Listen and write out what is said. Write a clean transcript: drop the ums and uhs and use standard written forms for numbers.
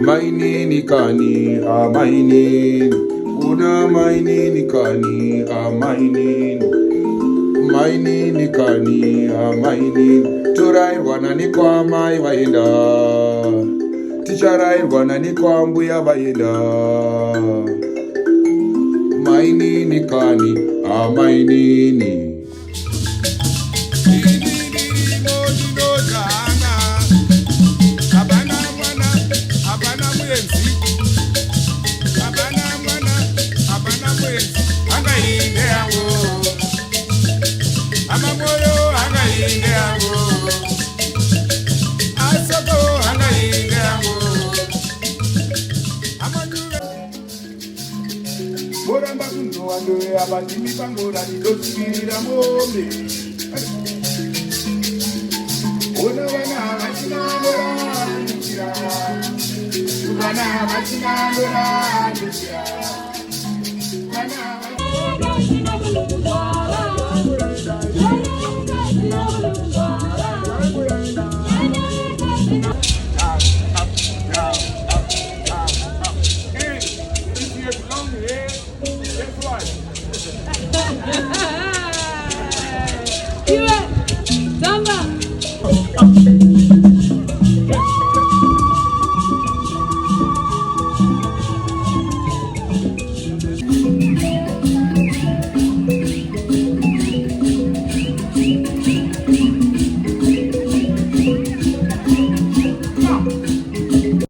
Mainini kani a mainin, una mainini kani a mainin, mainini kani a mainin. Turai wana ni kwa mai waenda, ticharai wana ni kwa mbuya waenda. Mainini kani a mainini. Moramba kuno ando abadimi pangora ni dosikira mombe. Ona wana machinangora ndira. Wana machinangora ndira. Ha